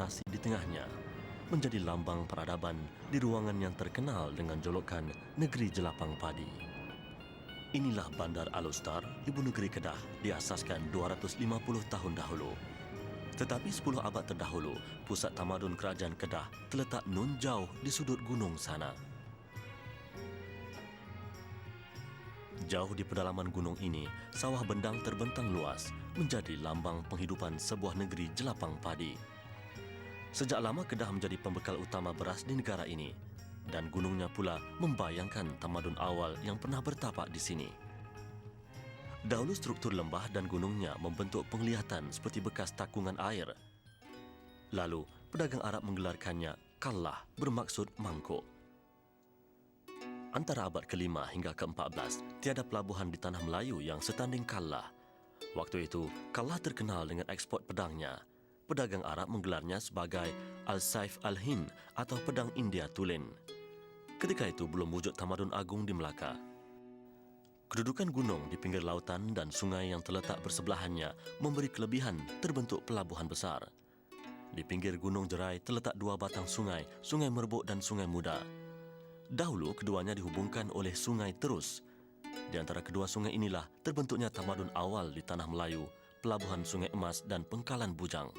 berlokasi di tengahnya, menjadi lambang peradaban di ruangan yang terkenal dengan jolokan Negeri Jelapang Padi. Inilah Bandar Alostar, ibu negeri Kedah, diasaskan 250 tahun dahulu. Tetapi 10 abad terdahulu, pusat tamadun kerajaan Kedah terletak nun jauh di sudut gunung sana. Jauh di pedalaman gunung ini, sawah bendang terbentang luas, menjadi lambang penghidupan sebuah negeri jelapang padi. Sejak lama Kedah menjadi pembekal utama beras di negara ini, dan gunungnya pula membayangkan tamadun awal yang pernah bertapak di sini. Dahulu struktur lembah dan gunungnya membentuk penglihatan seperti bekas takungan air. Lalu, pedagang Arab menggelarkannya kallah, bermaksud mangkuk. Antara abad ke-5 hingga ke-14, tiada pelabuhan di tanah Melayu yang setanding Kallah. Waktu itu, Kallah terkenal dengan ekspor pedangnya. Pedagang Arab menggelarnya sebagai Al-Saif Al-Hind atau Pedang India Tulen. Ketika itu belum wujud tamadun agung di Melaka. Kedudukan gunung di pinggir lautan dan sungai yang terletak bersebelahannya memberi kelebihan terbentuk pelabuhan besar. Di pinggir Gunung Jerai terletak dua batang sungai, Sungai Merbuk dan Sungai Muda. Dahulu keduanya dihubungkan oleh sungai terus. Di antara kedua sungai inilah terbentuknya tamadun awal di tanah Melayu, pelabuhan Sungai Emas dan Pengkalan Bujang.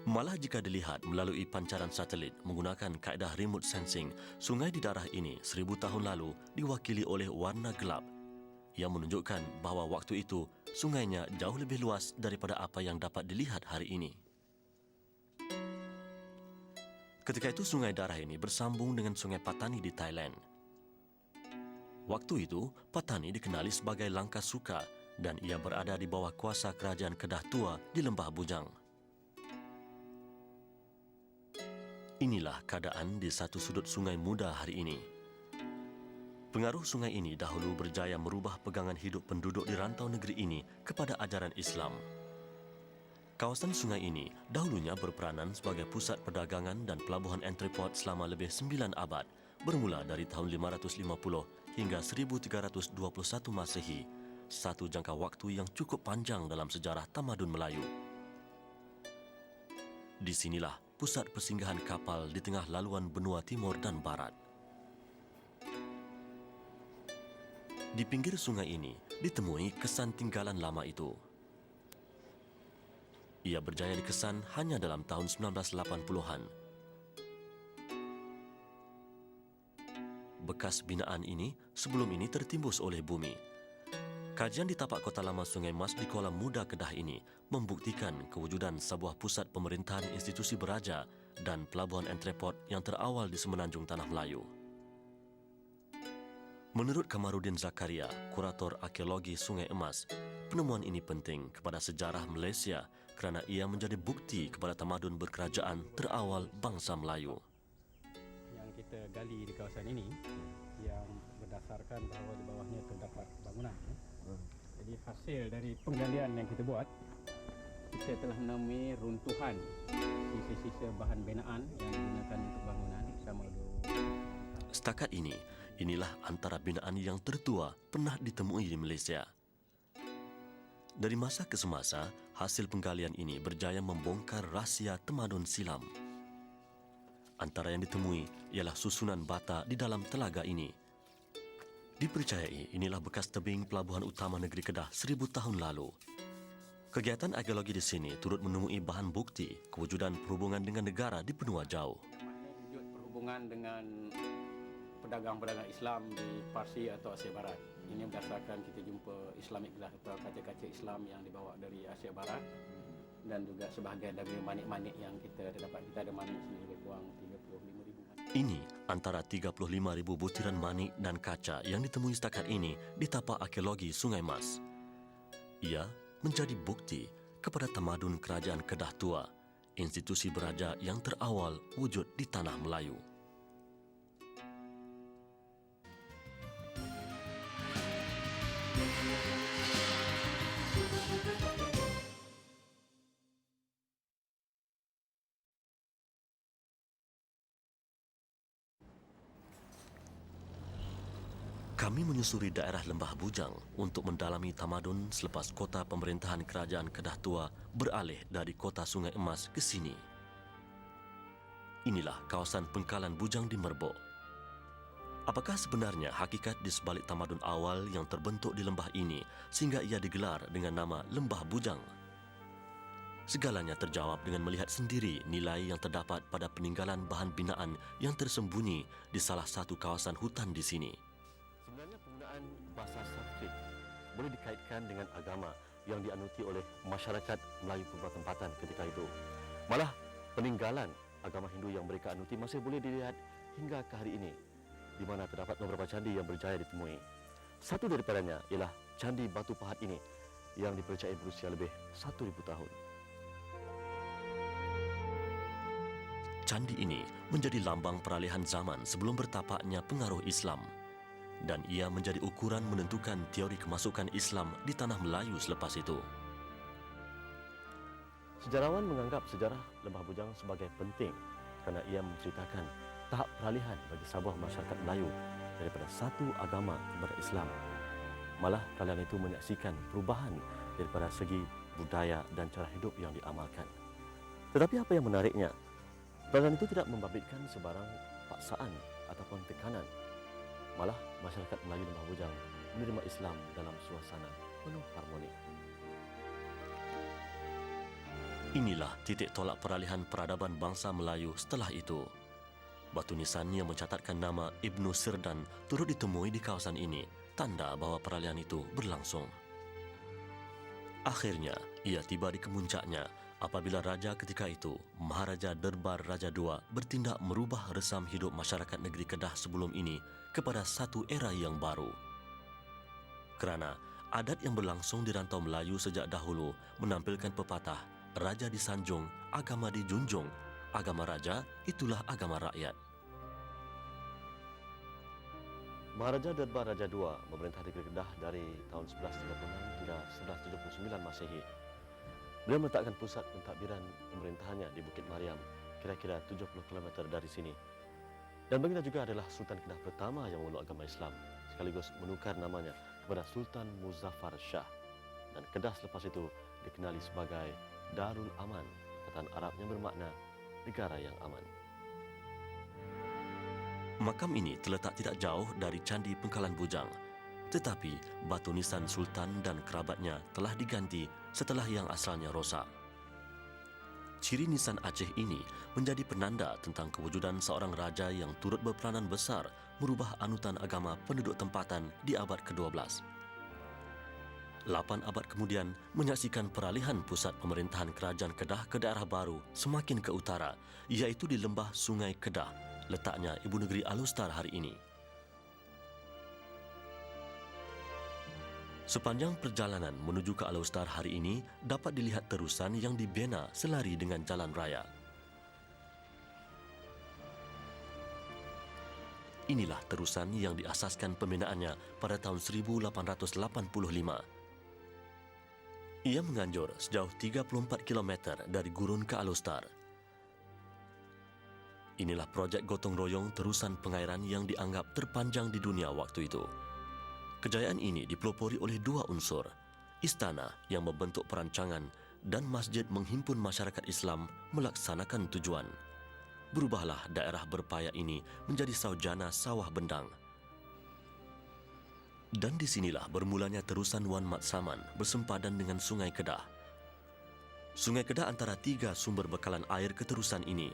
Malah jika dilihat melalui pancaran satelit menggunakan kaedah remote sensing, sungai di daerah ini 1000 tahun lalu diwakili oleh warna gelap yang menunjukkan bahawa waktu itu sungainya jauh lebih luas daripada apa yang dapat dilihat hari ini. Ketika itu sungai darah ini bersambung dengan sungai Patani di Thailand. Waktu itu, Patani dikenali sebagai Langkah Suka dan ia berada di bawah kuasa kerajaan Kedah Tua di Lembah Bujang. Inilah keadaan di satu sudut Sungai Muda hari ini. Pengaruh sungai ini dahulu berjaya merubah pegangan hidup penduduk di rantau negeri ini kepada ajaran Islam. Kawasan sungai ini dahulunya berperanan sebagai pusat perdagangan dan pelabuhan entrepot selama lebih 9 abad, bermula dari tahun 550 hingga 1321 Masehi, satu jangka waktu yang cukup panjang dalam sejarah tamadun Melayu. Di sinilah pusat persinggahan kapal di tengah laluan benua timur dan barat. Di pinggir sungai ini ditemui kesan tinggalan lama itu. Ia berjaya dikesan hanya dalam tahun 1980-an. Bekas binaan ini sebelum ini tertimbus oleh bumi. Kajian di tapak kota lama Sungai Mas di Kuala Muda Kedah ini membuktikan kewujudan sebuah pusat pemerintahan institusi beraja dan pelabuhan entrepot yang terawal di semenanjung Tanah Melayu. Menurut Kamarudin Zakaria, kurator arkeologi Sungai Emas, penemuan ini penting kepada sejarah Malaysia kerana ia menjadi bukti kepada tamadun berkerajaan terawal bangsa Melayu. Yang kita gali di kawasan ini yang berdasarkan bahawa di bawahnya terdapat bangunan. Jadi hasil dari penggalian yang kita buat, kita telah menemui runtuhan sisa-sisa bahan binaan yang digunakan untuk bangunan sama ada. Setakat ini, inilah antara binaan yang tertua pernah ditemui di Malaysia. Dari masa ke semasa, hasil penggalian ini berjaya membongkar rahsia tamadun silam. Antara yang ditemui ialah susunan bata di dalam telaga ini. Dipercayai inilah bekas tebing pelabuhan utama negeri Kedah 1000 tahun lalu. Kegiatan arkeologi di sini turut menemui bahan bukti kewujudan perhubungan dengan negara di benua jauh. Wujud perhubungan dengan pedagang-pedagang Islam di Parsi atau Asia Barat. Ini berdasarkan kita jumpa Islamic Glass atau kaca-kaca Islam yang dibawa dari Asia Barat dan juga sebahagian dari manik-manik yang kita dapat. Kita ada manik sini lebih kurang 35,000 manik. Ini antara 35,000 butiran manik dan kaca yang ditemui setakat ini di tapak arkeologi Sungai Mas. Ia menjadi bukti kepada tamadun kerajaan Kedah Tua, institusi beraja yang terawal wujud di tanah Melayu. Kami menyusuri daerah Lembah Bujang untuk mendalami tamadun selepas kota pemerintahan Kerajaan Kedah Tua beralih dari kota Sungai Emas ke sini. Inilah kawasan Pengkalan Bujang di Merbok. Apakah sebenarnya hakikat di sebalik tamadun awal yang terbentuk di lembah ini sehingga ia digelar dengan nama Lembah Bujang? Segalanya terjawab dengan melihat sendiri nilai yang terdapat pada peninggalan bahan binaan yang tersembunyi di salah satu kawasan hutan di sini. Sebenarnya penggunaan bahasa Sanskrit boleh dikaitkan dengan agama yang dianuti oleh masyarakat Melayu purba tempatan ketika itu. Malah peninggalan agama Hindu yang mereka anuti masih boleh dilihat hingga ke hari ini, di mana terdapat beberapa candi yang berjaya ditemui. Satu daripadanya ialah Candi Batu Pahat ini yang dipercayai berusia lebih 1,000 tahun. Candi ini menjadi lambang peralihan zaman sebelum bertapaknya pengaruh Islam, dan ia menjadi ukuran menentukan teori kemasukan Islam di tanah Melayu selepas itu. Sejarawan menganggap sejarah Lembah Bujang sebagai penting kerana ia menceritakan tahap peralihan bagi sebuah masyarakat Melayu daripada satu agama kepada Islam. Malah peralihan itu menyaksikan perubahan daripada segi budaya dan cara hidup yang diamalkan. Tetapi apa yang menariknya, peralihan itu tidak membabitkan sebarang paksaan ataupun tekanan. Malah masyarakat Melayu Lembah Bujang menerima Islam dalam suasana penuh harmoni. Inilah titik tolak peralihan peradaban bangsa Melayu setelah itu. Batu nisan yang mencatatkan nama Ibnu Sirdan turut ditemui di kawasan ini, tanda bahawa peralihan itu berlangsung. Akhirnya, ia tiba di kemuncaknya apabila raja ketika itu, Maharaja Derbar Raja II, bertindak merubah resam hidup masyarakat negeri Kedah sebelum ini kepada satu era yang baru. Kerana adat yang berlangsung di rantau Melayu sejak dahulu menampilkan pepatah, raja disanjung, agama dijunjung, agama raja itulah agama rakyat. Maharaja Derbar Raja II memerintah negeri Kedah dari tahun 1136 hingga 1179 Masehi. Beliau meletakkan pusat pentadbiran pemerintahannya di Bukit Mariam, kira-kira 70 km dari sini. Dan baginda juga adalah Sultan Kedah pertama yang memeluk agama Islam, sekaligus menukar namanya kepada Sultan Muzaffar Shah. Dan Kedah selepas itu dikenali sebagai Darul Aman, perkataan Arab yang bermakna negara yang aman. Makam ini terletak tidak jauh dari Candi Pengkalan Bujang. Tetapi batu nisan Sultan dan kerabatnya telah diganti setelah yang asalnya rosak. Ciri nisan Aceh ini menjadi penanda tentang kewujudan seorang raja yang turut berperanan besar merubah anutan agama penduduk tempatan di abad ke-12. 8 abad kemudian menyaksikan peralihan pusat pemerintahan Kerajaan Kedah ke daerah baru semakin ke utara, iaitu di lembah Sungai Kedah, letaknya ibu negeri Alustar hari ini. Sepanjang perjalanan menuju ke Alustar hari ini dapat dilihat terusan yang dibina selari dengan jalan raya. Inilah terusan yang diasaskan pembinaannya pada tahun 1885. Ia menganjur sejauh 34 km dari Gurun ke Alustar. Inilah projek gotong royong terusan pengairan yang dianggap terpanjang di dunia waktu itu. Kejayaan ini dipelopori oleh dua unsur, istana yang membentuk perancangan dan masjid menghimpun masyarakat Islam melaksanakan tujuan. Berubahlah daerah berpaya ini menjadi saujana sawah bendang. Dan disinilah bermulanya terusan Wan Mat Saman bersempadan dengan Sungai Kedah. Sungai Kedah antara 3 sumber bekalan air keterusan ini.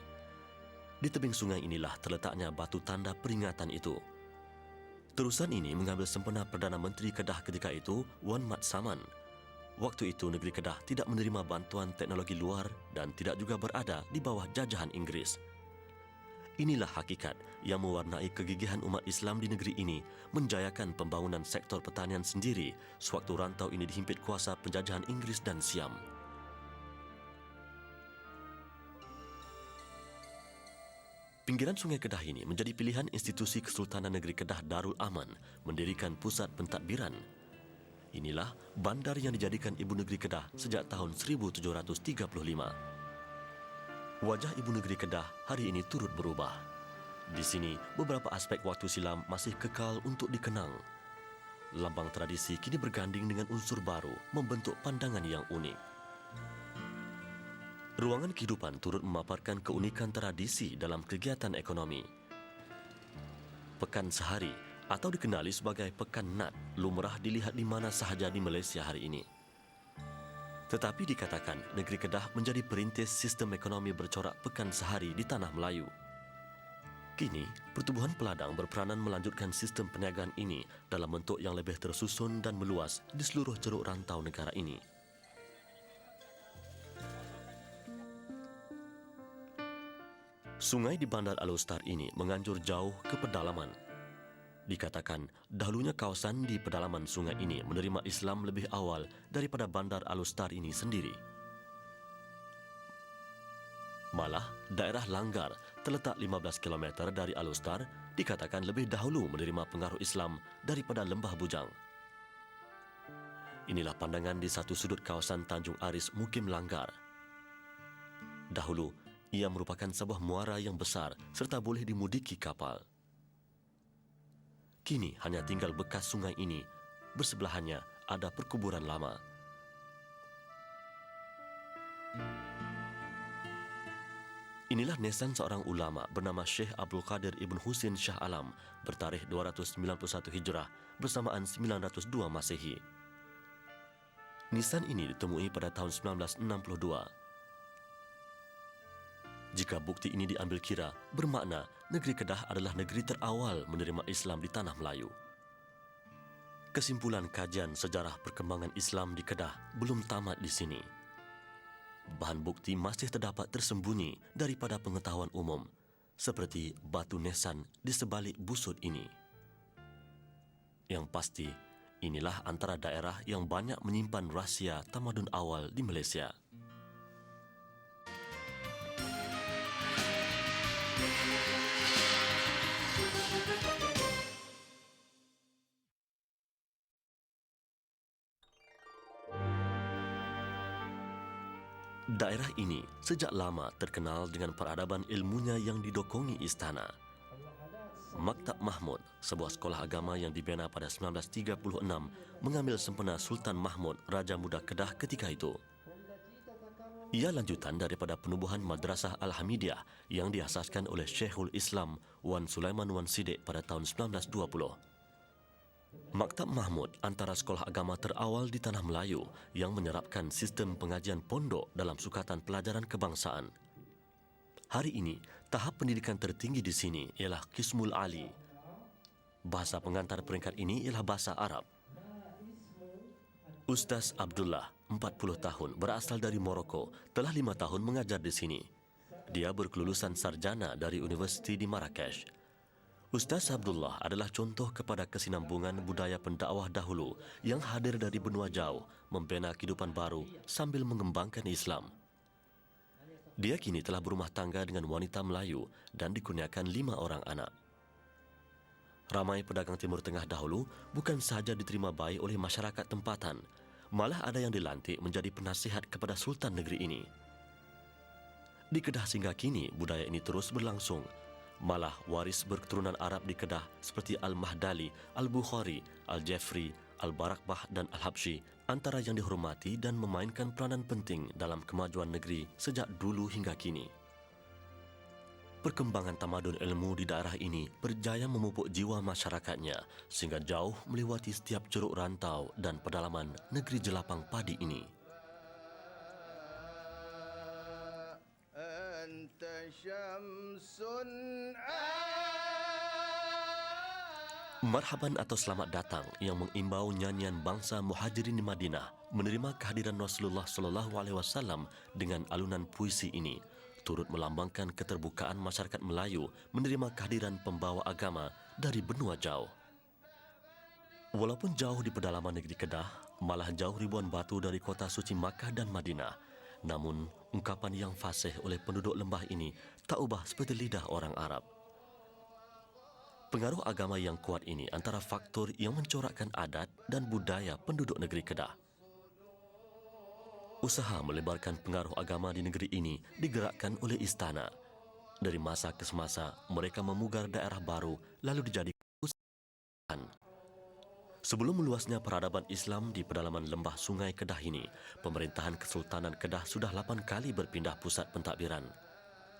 Di tebing sungai inilah terletaknya batu tanda peringatan itu. Terusan ini mengambil sempena Perdana Menteri Kedah ketika itu, Wan Mat Saman. Waktu itu negeri Kedah tidak menerima bantuan teknologi luar dan tidak juga berada di bawah jajahan Inggris. Inilah hakikat yang mewarnai kegigihan umat Islam di negeri ini menjayakan pembangunan sektor pertanian sendiri sewaktu rantau ini dihimpit kuasa penjajahan Inggris dan Siam. Pinggiran Sungai Kedah ini menjadi pilihan institusi Kesultanan Negeri Kedah Darul Aman mendirikan pusat pentadbiran. Inilah bandar yang dijadikan Ibu Negeri Kedah sejak tahun 1735. Wajah Ibu Negeri Kedah hari ini turut berubah. Di sini, beberapa aspek waktu silam masih kekal untuk dikenang. lambang tradisi kini berganding dengan unsur baru membentuk pandangan yang unik. Ruangan kehidupan turut memaparkan keunikan tradisi dalam kegiatan ekonomi. Pekan sehari atau dikenali sebagai Pekan Nat lumrah dilihat di mana sahaja di Malaysia hari ini. Tetapi dikatakan negeri Kedah menjadi perintis sistem ekonomi bercorak pekan sehari di tanah Melayu. Kini, Pertubuhan Peladang berperanan melanjutkan sistem perniagaan ini dalam bentuk yang lebih tersusun dan meluas di seluruh ceruk rantau negara ini. Sungai di Bandar Alor ini menganjur jauh ke pedalaman. Dikatakan, dahulunya kawasan di pedalaman sungai ini menerima Islam lebih awal daripada Bandar Alor ini sendiri. Malah, daerah Langgar terletak 15 km dari Alor dikatakan lebih dahulu menerima pengaruh Islam daripada Lembah Bujang. Inilah pandangan di satu sudut kawasan Tanjung Aris Mukim Langgar. Dahulu, ia merupakan sebuah muara yang besar serta boleh dimudiki kapal. Kini hanya tinggal bekas sungai ini, bersebelahannya ada perkuburan lama. Inilah nesan seorang ulama bernama Syekh Abdul Qadir Ibn Husin Shah Alam bertarikh 291 Hijrah bersamaan 902 Masehi. Nisan ini ditemui pada tahun 1962. Jika bukti ini diambil kira, bermakna negeri Kedah adalah negeri terawal menerima Islam di tanah Melayu. Kesimpulan kajian sejarah perkembangan Islam di Kedah belum tamat di sini. Bahan bukti masih terdapat tersembunyi daripada pengetahuan umum, seperti batu nesan di sebalik busut ini. Yang pasti, inilah antara daerah yang banyak menyimpan rahsia tamadun awal di Malaysia. Daerah ini sejak lama terkenal dengan peradaban ilmunya yang didokongi istana. Maktab Mahmud, sebuah sekolah agama yang dibina pada 1936, mengambil sempena Sultan Mahmud, Raja Muda Kedah ketika itu. Ia lanjutan daripada penubuhan Madrasah Al-Hamidiyah yang diasaskan oleh Syekhul Islam Wan Sulaiman Wan Siddiq pada tahun 1920. Maktab Mahmud antara sekolah agama terawal di tanah Melayu yang menyerapkan sistem pengajian pondok dalam sukatan pelajaran kebangsaan. Hari ini, tahap pendidikan tertinggi di sini ialah Qismul Ali. Bahasa pengantar peringkat ini ialah bahasa Arab. Ustaz Abdullah, 40 tahun, berasal dari Morocco, telah 5 tahun mengajar di sini. Dia berkelulusan sarjana dari Universiti di Marrakesh. Ustaz Abdullah adalah contoh kepada kesinambungan budaya pendakwah dahulu yang hadir dari benua jauh, membina kehidupan baru sambil mengembangkan Islam. Dia kini telah berumah tangga dengan wanita Melayu dan dikurniakan 5 orang anak. Ramai pedagang Timur Tengah dahulu bukan sahaja diterima baik oleh masyarakat tempatan, malah ada yang dilantik menjadi penasihat kepada Sultan negeri ini. Di Kedah sehingga kini budaya ini terus berlangsung. Malah waris berketurunan Arab di Kedah seperti Al-Mahdali, Al-Bukhari, Al-Jafri, Al-Barakbah dan Al-Habsyi antara yang dihormati dan memainkan peranan penting dalam kemajuan negeri sejak dulu hingga kini. Perkembangan tamadun ilmu di daerah ini berjaya memupuk jiwa masyarakatnya sehingga jauh melewati setiap ceruk rantau dan pedalaman negeri jelapang padi ini. Marhaban atau selamat datang yang mengimbau nyanyian bangsa Muhajirin di Madinah menerima kehadiran Rasulullah SAW dengan alunan puisi ini turut melambangkan keterbukaan masyarakat Melayu menerima kehadiran pembawa agama dari benua jauh. Walaupun jauh di pedalaman negeri Kedah, malah jauh ribuan batu dari kota suci Makkah dan Madinah, namun ungkapan yang fasih oleh penduduk lembah ini tak ubah seperti lidah orang Arab. Pengaruh agama yang kuat ini antara faktor yang mencorakkan adat dan budaya penduduk negeri Kedah. Usaha melebarkan pengaruh agama di negeri ini digerakkan oleh istana. Dari masa ke semasa, mereka memugar daerah baru lalu dijadikan usaha. Sebelum meluasnya peradaban Islam di pedalaman lembah Sungai Kedah ini, pemerintahan Kesultanan Kedah sudah 8 kali berpindah pusat pentadbiran.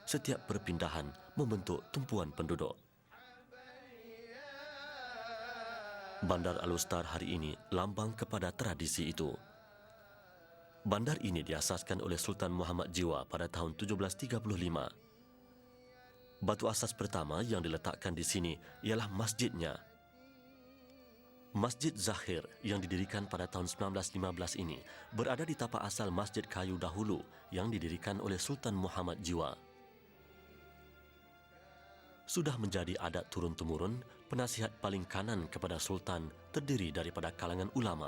Setiap perpindahan membentuk tumpuan penduduk. Bandar Al-Ustar hari ini lambang kepada tradisi itu. Bandar ini diasaskan oleh Sultan Muhammad Jiwa pada tahun 1735. Batu asas pertama yang diletakkan di sini ialah masjidnya. Masjid Zahir yang didirikan pada tahun 1915 ini berada di tapak asal masjid kayu dahulu yang didirikan oleh Sultan Muhammad Jiwa. Sudah menjadi adat turun-temurun, penasihat paling kanan kepada Sultan terdiri daripada kalangan ulama.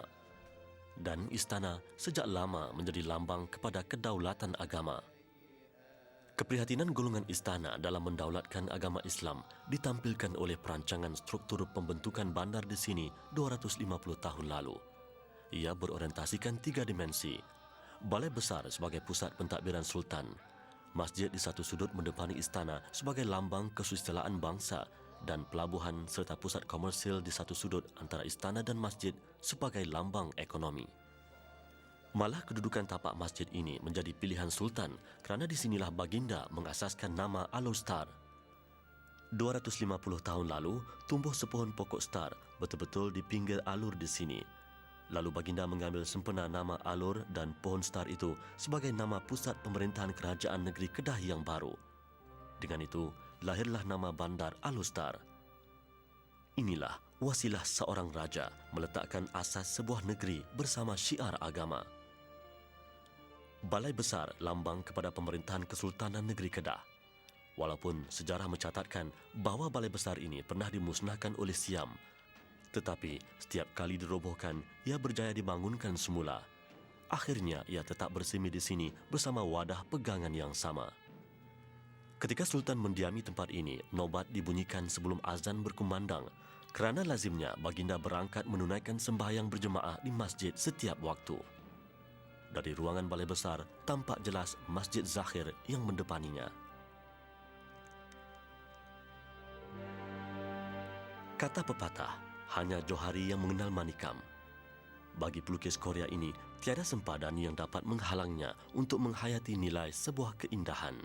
Dan istana sejak lama menjadi lambang kepada kedaulatan agama. Keprihatinan golongan istana dalam mendaulatkan agama Islam ditampilkan oleh perancangan struktur pembentukan bandar di sini 250 tahun lalu. Ia berorientasikan 3 dimensi. Balai besar sebagai pusat pentadbiran Sultan. Masjid di satu sudut mendepani istana sebagai lambang kesusilaan bangsa dan pelabuhan serta pusat komersil di satu sudut antara istana dan masjid sebagai lambang ekonomi. Malah kedudukan tapak masjid ini menjadi pilihan Sultan kerana di sinilah baginda mengasaskan nama Al-Ustar. 250 tahun lalu, tumbuh sepohon pokok star betul-betul di pinggir alur di sini. Lalu baginda mengambil sempena nama alur dan pohon star itu sebagai nama pusat pemerintahan kerajaan negeri Kedah yang baru. Dengan itu, lahirlah nama bandar Al-Ustar. Inilah wasilah seorang raja meletakkan asas sebuah negeri bersama syiar agama. Balai besar lambang kepada pemerintahan Kesultanan Negeri Kedah. Walaupun sejarah mencatatkan bahawa balai besar ini pernah dimusnahkan oleh Siam, tetapi setiap kali dirobohkan, ia berjaya dibangunkan semula. Akhirnya ia tetap bersemi di sini bersama wadah pegangan yang sama. Ketika Sultan mendiami tempat ini, nobat dibunyikan sebelum azan berkumandang kerana lazimnya baginda berangkat menunaikan sembahyang berjemaah di masjid setiap waktu. Dari ruangan balai besar, tampak jelas Masjid Zahir yang mendepaninya. Kata pepatah, hanya Johari yang mengenal manikam. Bagi pelukis Korea ini, tiada sempadan yang dapat menghalangnya untuk menghayati nilai sebuah keindahan.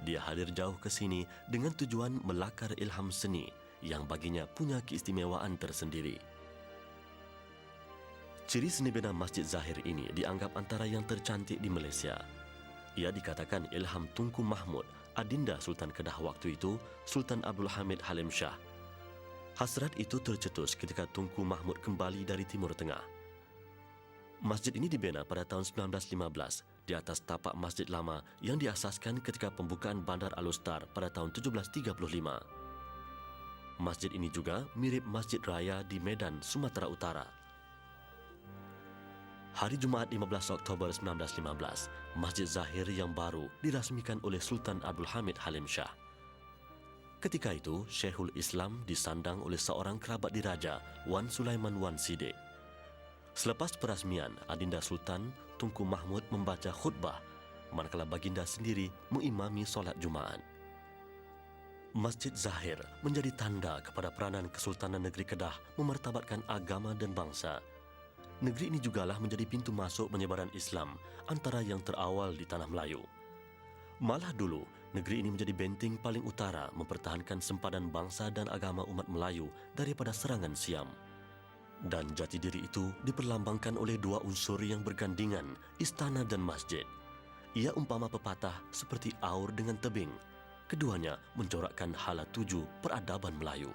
Dia hadir jauh ke sini dengan tujuan melakar ilham seni yang baginya punya keistimewaan tersendiri. Ciri seni bina Masjid Zahir ini dianggap antara yang tercantik di Malaysia. Ia dikatakan ilham Tunku Mahmud, adinda Sultan Kedah waktu itu, Sultan Abdul Hamid Halim Shah. Hasrat itu tercetus ketika Tunku Mahmud kembali dari Timur Tengah. Masjid ini dibina pada tahun 1915 di atas tapak masjid lama yang diasaskan ketika pembukaan Bandar Al-Ustar pada tahun 1735. Masjid ini juga mirip Masjid Raya di Medan, Sumatera Utara. Hari Jumaat 15 Oktober 1915, Masjid Zahir yang baru dirasmikan oleh Sultan Abdul Hamid Halim Shah. Ketika itu, Syekhul Islam disandang oleh seorang kerabat diraja, Wan Sulaiman Wan Sidik. Selepas perasmian, adinda Sultan Tunku Mahmud membaca khutbah, manakala baginda sendiri mengimami solat Jumaat. Masjid Zahir menjadi tanda kepada peranan Kesultanan Negeri Kedah memartabatkan agama dan bangsa. Negeri ini jugalah menjadi pintu masuk penyebaran Islam antara yang terawal di Tanah Melayu. Malah dulu, negeri ini menjadi benteng paling utara mempertahankan sempadan bangsa dan agama umat Melayu daripada serangan Siam. Dan jati diri itu diperlambangkan oleh 2 unsur yang bergandingan, istana dan masjid. Ia umpama pepatah seperti aur dengan tebing. Keduanya mencorakkan hala tuju peradaban Melayu.